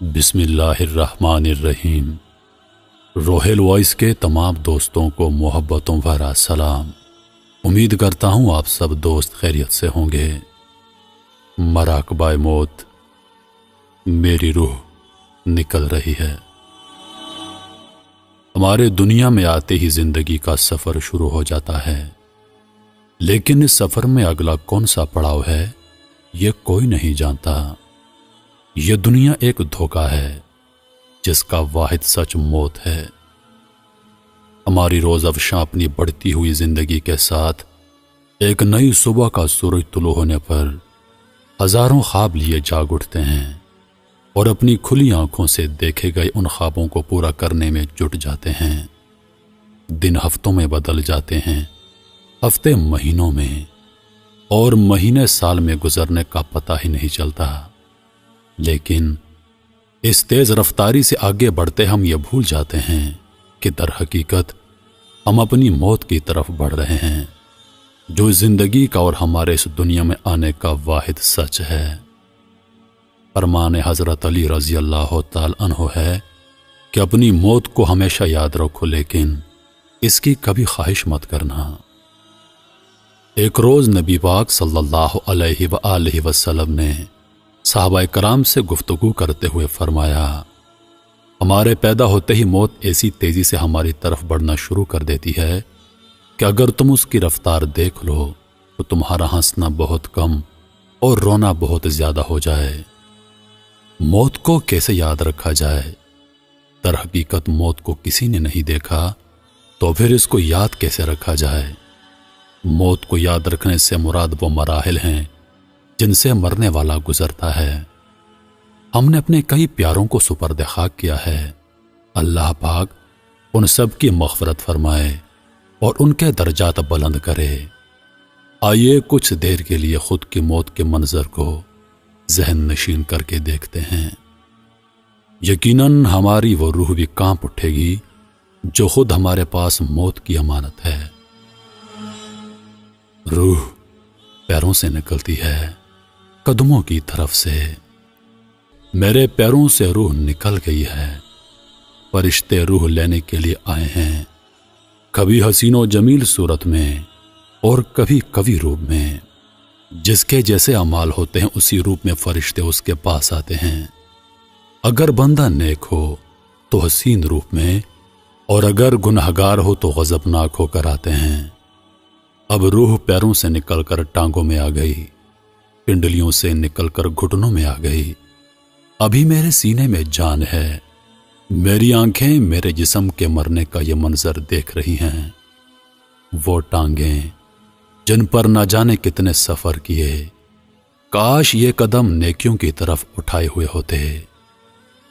بسم اللہ الرحمن الرحیم۔ روحل وائس کے تمام دوستوں کو محبتوں بھرا سلام۔ امید کرتا ہوں آپ سب دوست خیریت سے ہوں گے۔ مراقبہ موت، میری روح نکل رہی ہے۔ ہمارے دنیا میں آتے ہی زندگی کا سفر شروع ہو جاتا ہے، لیکن اس سفر میں اگلا کون سا پڑاؤ ہے یہ کوئی نہیں جانتا۔ یہ دنیا ایک دھوکہ ہے جس کا واحد سچ موت ہے۔ ہماری روز افشاں اپنی بڑھتی ہوئی زندگی کے ساتھ ایک نئی صبح کا سورج طلوع ہونے پر ہزاروں خواب لیے جاگ اٹھتے ہیں اور اپنی کھلی آنکھوں سے دیکھے گئے ان خوابوں کو پورا کرنے میں جٹ جاتے ہیں۔ دن ہفتوں میں بدل جاتے ہیں، ہفتے مہینوں میں، اور مہینے سال میں گزرنے کا پتہ ہی نہیں چلتا۔ لیکن اس تیز رفتاری سے آگے بڑھتے ہم یہ بھول جاتے ہیں کہ در حقیقت ہم اپنی موت کی طرف بڑھ رہے ہیں، جو زندگی کا اور ہمارے اس دنیا میں آنے کا واحد سچ ہے۔ فرمان حضرت علی رضی اللہ تعالی عنہ ہے کہ اپنی موت کو ہمیشہ یاد رکھو، لیکن اس کی کبھی خواہش مت کرنا۔ ایک روز نبی پاک صلی اللہ علیہ وآلہ وسلم نے صحابہ کرام سے گفتگو کرتے ہوئے فرمایا، ہمارے پیدا ہوتے ہی موت ایسی تیزی سے ہماری طرف بڑھنا شروع کر دیتی ہے کہ اگر تم اس کی رفتار دیکھ لو تو تمہارا ہنسنا بہت کم اور رونا بہت زیادہ ہو جائے۔ موت کو کیسے یاد رکھا جائے؟ در حقیقت موت کو کسی نے نہیں دیکھا تو پھر اس کو یاد کیسے رکھا جائے؟ موت کو یاد رکھنے سے مراد وہ مراحل ہیں جن سے مرنے والا گزرتا ہے۔ ہم نے اپنے کئی پیاروں کو سپرد خاک کیا ہے۔ اللہ پاک ان سب کی مغفرت فرمائے اور ان کے درجات بلند کرے۔ آئیے کچھ دیر کے لیے خود کی موت کے منظر کو ذہن نشین کر کے دیکھتے ہیں۔ یقیناً ہماری وہ روح بھی کانپ اٹھے گی جو خود ہمارے پاس موت کی امانت ہے۔ روح پیروں سے نکلتی ہے، قدموں کی طرف سے۔ میرے پیروں سے روح نکل گئی ہے، فرشتے روح لینے کے لیے آئے ہیں، کبھی حسین و جمیل صورت میں اور کبھی کبھی روپ میں۔ جس کے جیسے اعمال ہوتے ہیں اسی روپ میں فرشتے اس کے پاس آتے ہیں۔ اگر بندہ نیک ہو تو حسین روپ میں، اور اگر گنہگار ہو تو غضبناک ہو کر آتے ہیں۔ اب روح پیروں سے نکل کر ٹانگوں میں آ گئی، پنڈلیوں سے نکل کر گھٹنوں میں آ گئی۔ ابھی میرے سینے میں جان ہے، میری آنکھیں میرے جسم کے مرنے کا یہ منظر دیکھ رہی ہیں۔ وہ ٹانگیں جن پر نہ جانے کتنے سفر کیے، کاش یہ قدم نیکیوں کی طرف اٹھائے ہوئے ہوتے۔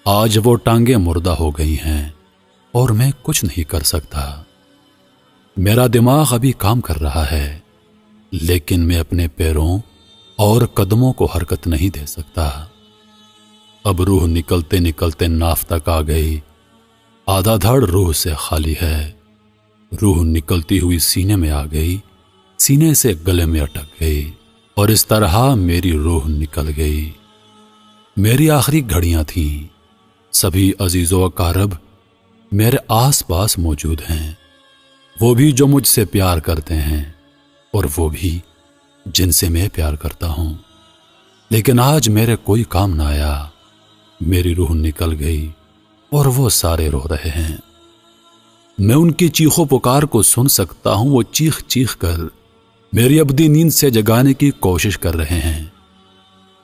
آج وہ ٹانگیں مردہ ہو گئی ہیں اور میں کچھ نہیں کر سکتا۔ میرا دماغ ابھی کام کر رہا ہے، لیکن میں اپنے پیروں اور قدموں کو حرکت نہیں دے سکتا۔ اب روح نکلتے نکلتے ناف تک آ گئی، آدھا دھڑ روح سے خالی ہے۔ روح نکلتی ہوئی سینے میں آ گئی، سینے سے گلے میں اٹک گئی، اور اس طرح میری روح نکل گئی۔ میری آخری گھڑیاں تھیں، سبھی عزیز و اقارب میرے آس پاس موجود ہیں، وہ بھی جو مجھ سے پیار کرتے ہیں اور وہ بھی جن سے میں پیار کرتا ہوں۔ لیکن آج میرے کوئی کام نہ آیا، میری روح نکل گئی اور وہ سارے رو رہے ہیں۔ میں ان کی چیخو پکار کو سن سکتا ہوں، وہ چیخ چیخ کر میری ابدی نیند سے جگانے کی کوشش کر رہے ہیں۔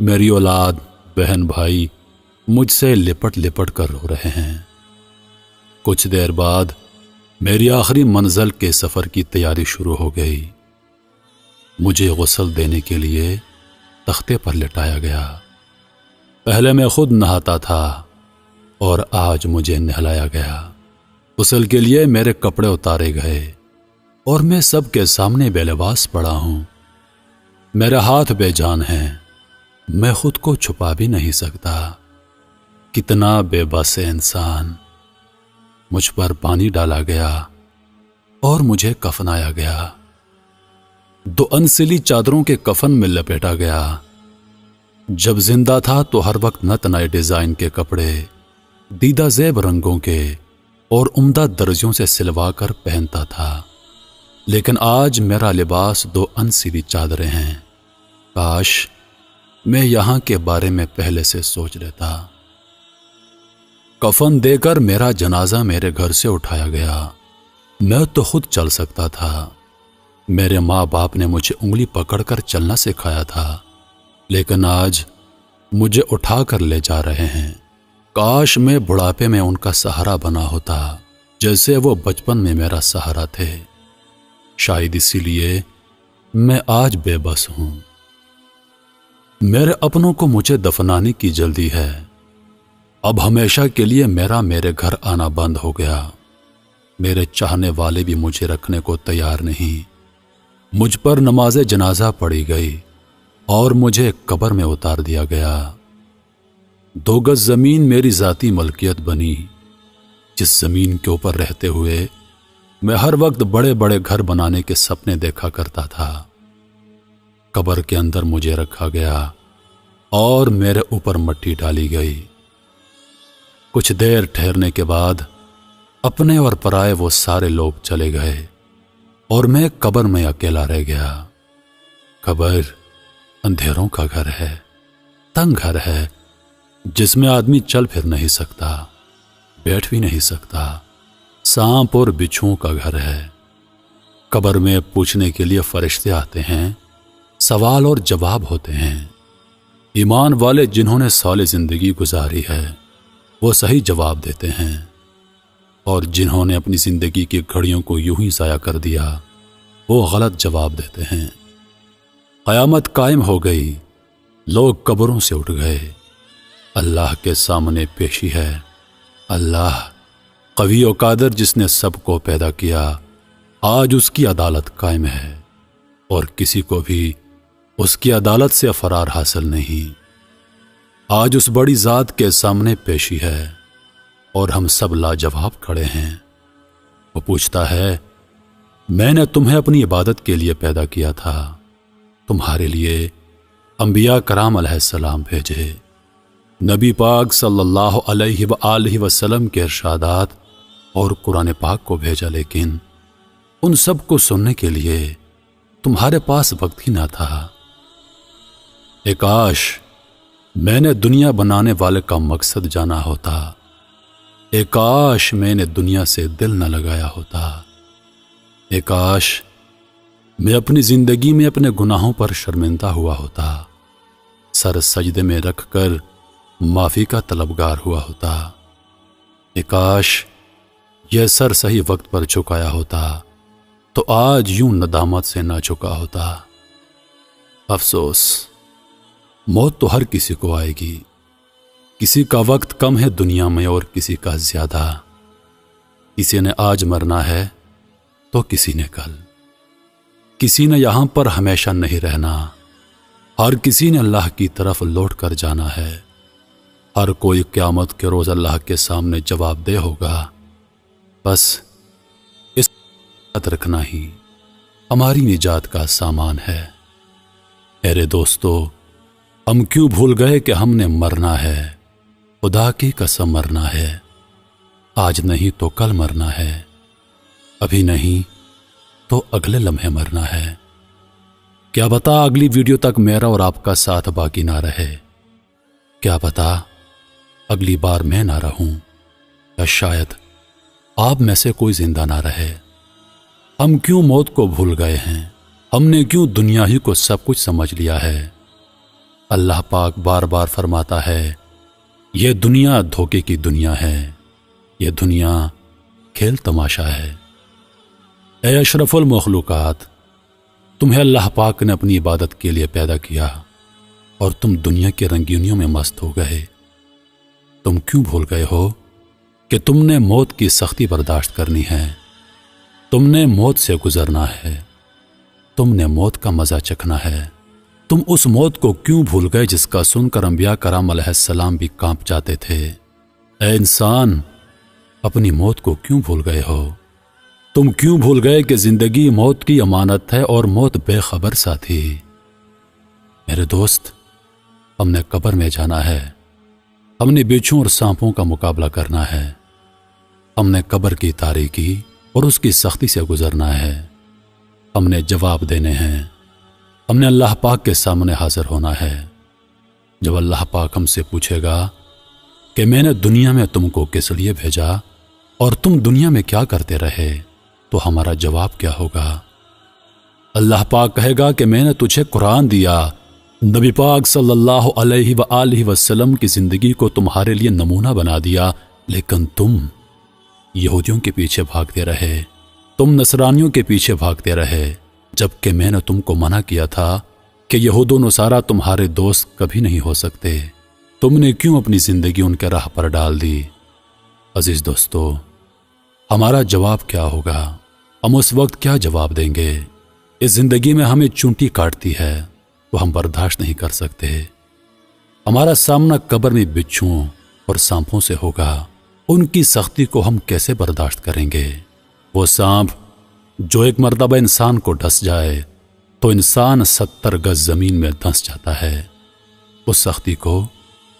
میری اولاد، بہن، بھائی مجھ سے لپٹ لپٹ کر رو رہے ہیں۔ کچھ دیر بعد میری آخری منزل کے سفر کی تیاری شروع ہو گئی۔ مجھے غسل دینے کے لیے تختے پر لٹایا گیا۔ پہلے میں خود نہاتا تھا اور آج مجھے نہلایا گیا۔ غسل کے لیے میرے کپڑے اتارے گئے اور میں سب کے سامنے بے لباس پڑا ہوں۔ میرے ہاتھ بے جان ہیں، میں خود کو چھپا بھی نہیں سکتا۔ کتنا بے بس ہے انسان۔ مجھ پر پانی ڈالا گیا اور مجھے کفنایا گیا۔ 2 انسلی چادروں کے کفن میں لپیٹا گیا۔ جب زندہ تھا تو ہر وقت نت نئے ڈیزائن کے کپڑے دیدہ زیب رنگوں کے اور عمدہ درزیوں سے سلوا کر پہنتا تھا، لیکن آج میرا لباس 2 انسیری چادریں ہیں۔ کاش میں یہاں کے بارے میں پہلے سے سوچ لیتا۔ کفن دے کر میرا جنازہ میرے گھر سے اٹھایا گیا۔ میں تو خود چل سکتا تھا، میرے ماں باپ نے مجھے انگلی پکڑ کر چلنا سکھایا تھا، لیکن آج مجھے اٹھا کر لے جا رہے ہیں۔ کاش میں بڑھاپے میں ان کا سہارا بنا ہوتا جیسے وہ بچپن میں میرا سہارا تھے۔ شاید اسی لیے میں آج بے بس ہوں۔ میرے اپنوں کو مجھے دفنانے کی جلدی ہے۔ اب ہمیشہ کے لیے میرے گھر آنا بند ہو گیا۔ میرے چاہنے والے بھی مجھے رکھنے کو تیار نہیں۔ مجھ پر نماز جنازہ پڑھی گئی اور مجھے قبر میں اتار دیا گیا۔ 2 گز زمین میری ذاتی ملکیت بنی، جس زمین کے اوپر رہتے ہوئے میں ہر وقت بڑے بڑے گھر بنانے کے سپنے دیکھا کرتا تھا۔ قبر کے اندر مجھے رکھا گیا اور میرے اوپر مٹی ڈالی گئی۔ کچھ دیر ٹھہرنے کے بعد اپنے اور پرائے وہ سارے لوگ چلے گئے اور میں قبر میں اکیلا رہ گیا۔ قبر اندھیروں کا گھر ہے، تنگ گھر ہے جس میں آدمی چل پھر نہیں سکتا، بیٹھ بھی نہیں سکتا۔ سانپ اور بچھوؤں کا گھر ہے۔ قبر میں پوچھنے کے لیے فرشتے آتے ہیں، سوال اور جواب ہوتے ہیں۔ ایمان والے جنہوں نے صالح زندگی گزاری ہے وہ صحیح جواب دیتے ہیں، اور جنہوں نے اپنی زندگی کی گھڑیوں کو یوں ہی ضائع کر دیا وہ غلط جواب دیتے ہیں۔ قیامت قائم ہو گئی، لوگ قبروں سے اٹھ گئے، اللہ کے سامنے پیشی ہے۔ اللہ قوی و قادر جس نے سب کو پیدا کیا، آج اس کی عدالت قائم ہے اور کسی کو بھی اس کی عدالت سے فرار حاصل نہیں۔ آج اس بڑی ذات کے سامنے پیشی ہے اور ہم سب لاجواب کھڑے ہیں۔ وہ پوچھتا ہے، میں نے تمہیں اپنی عبادت کے لیے پیدا کیا تھا، تمہارے لیے انبیاء کرام علیہ السلام بھیجے، نبی پاک صلی اللہ علیہ وآلہ وسلم کے ارشادات اور قرآن پاک کو بھیجا، لیکن ان سب کو سننے کے لیے تمہارے پاس وقت ہی نہ تھا۔ اے کاش میں نے دنیا بنانے والے کا مقصد جانا ہوتا، اے کاش میں نے دنیا سے دل نہ لگایا ہوتا، اے کاش میں اپنی زندگی میں اپنے گناہوں پر شرمندہ ہوا ہوتا، سر سجدے میں رکھ کر معافی کا طلبگار ہوا ہوتا، اے کاش یہ سر صحیح وقت پر جھکایا ہوتا تو آج یوں ندامت سے نہ جھکا ہوتا۔ افسوس، موت تو ہر کسی کو آئے گی، کسی کا وقت کم ہے دنیا میں اور کسی کا زیادہ، کسی نے آج مرنا ہے تو کسی نے کل، کسی نے یہاں پر ہمیشہ نہیں رہنا، ہر کسی نے اللہ کی طرف لوٹ کر جانا ہے۔ ہر کوئی قیامت کے روز اللہ کے سامنے جواب دہ ہوگا، بس اس یاد رکھنا ہی ہماری نجات کا سامان ہے۔ میرے دوستو، ہم کیوں بھول گئے کہ ہم نے مرنا ہے؟ خدا کی قسم مرنا ہے، آج نہیں تو کل مرنا ہے، ابھی نہیں تو اگلے لمحے مرنا ہے۔ کیا پتا اگلی ویڈیو تک میرا اور آپ کا ساتھ باقی نہ رہے، کیا پتا اگلی بار میں نہ رہوں، یا شاید آپ میں سے کوئی زندہ نہ رہے۔ ہم کیوں موت کو بھول گئے ہیں؟ ہم نے کیوں دنیا ہی کو سب کچھ سمجھ لیا ہے؟ اللہ پاک بار بار فرماتا ہے، یہ دنیا دھوکے کی دنیا ہے، یہ دنیا کھیل تماشا ہے۔ اے اشرف المخلوقات، تمہیں اللہ پاک نے اپنی عبادت کے لیے پیدا کیا اور تم دنیا کے رنگینیوں میں مست ہو گئے۔ تم کیوں بھول گئے ہو کہ تم نے موت کی سختی برداشت کرنی ہے، تم نے موت سے گزرنا ہے، تم نے موت کا مزہ چکھنا ہے۔ تم اس موت کو کیوں بھول گئے جس کا سن کر انبیاء کرام علیہ السلام بھی کانپ جاتے تھے؟ اے انسان، اپنی موت کو کیوں بھول گئے ہو؟ تم کیوں بھول گئے کہ زندگی موت کی امانت ہے اور موت بے خبر ساتھی؟ میرے دوست، ہم نے قبر میں جانا ہے، ہم نے بچھوں اور سانپوں کا مقابلہ کرنا ہے، ہم نے قبر کی تاریکی اور اس کی سختی سے گزرنا ہے، ہم نے جواب دینے ہیں، ہم نے اللہ پاک کے سامنے حاضر ہونا ہے۔ جب اللہ پاک ہم سے پوچھے گا کہ میں نے دنیا میں تم کو کس لیے بھیجا اور تم دنیا میں کیا کرتے رہے، تو ہمارا جواب کیا ہوگا؟ اللہ پاک کہے گا کہ میں نے تجھے قرآن دیا، نبی پاک صلی اللہ علیہ وآلہ وسلم کی زندگی کو تمہارے لیے نمونہ بنا دیا، لیکن تم یہودیوں کے پیچھے بھاگتے رہے، تم نصرانیوں کے پیچھے بھاگتے رہے، جبکہ میں نے تم کو منع کیا تھا کہ یہود و نصارہ تمہارے دوست کبھی نہیں ہو سکتے، تم نے کیوں اپنی زندگی ان کے راہ پر ڈال دی؟ عزیز دوستو، ہمارا جواب کیا ہوگا؟ ہم اس وقت کیا جواب دیں گے؟ اس زندگی میں ہمیں چونٹی کاٹتی ہے وہ ہم برداشت نہیں کر سکتے۔ ہمارا سامنا قبر میں بچھوں اور سانپوں سے ہوگا، ان کی سختی کو ہم کیسے برداشت کریں گے؟ وہ سانپ جو ایک مرتبہ انسان کو ڈس جائے تو انسان 70 گز زمین میں دھنس جاتا ہے، اس سختی کو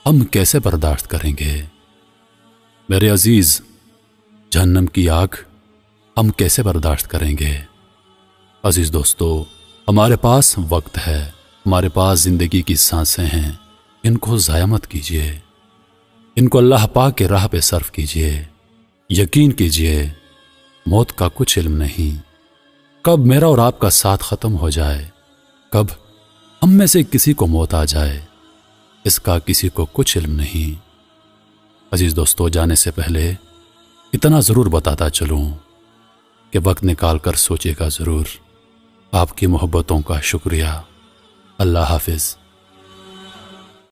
ہم کیسے برداشت کریں گے؟ میرے عزیز، جہنم کی آگ ہم کیسے برداشت کریں گے؟ عزیز دوستو، ہمارے پاس وقت ہے، ہمارے پاس زندگی کی سانسیں ہیں، ان کو ضائع مت کیجیے، ان کو اللہ پاک کے راہ پہ صرف کیجیے۔ یقین کیجیے، موت کا کچھ علم نہیں، کب میرا اور آپ کا ساتھ ختم ہو جائے، کب ہم میں سے کسی کو موت آ جائے، اس کا کسی کو کچھ علم نہیں۔ عزیز دوستو، جانے سے پہلے اتنا ضرور بتاتا چلوں کہ وقت نکال کر سوچے گا ضرور۔ آپ کی محبتوں کا شکریہ۔ اللہ حافظ۔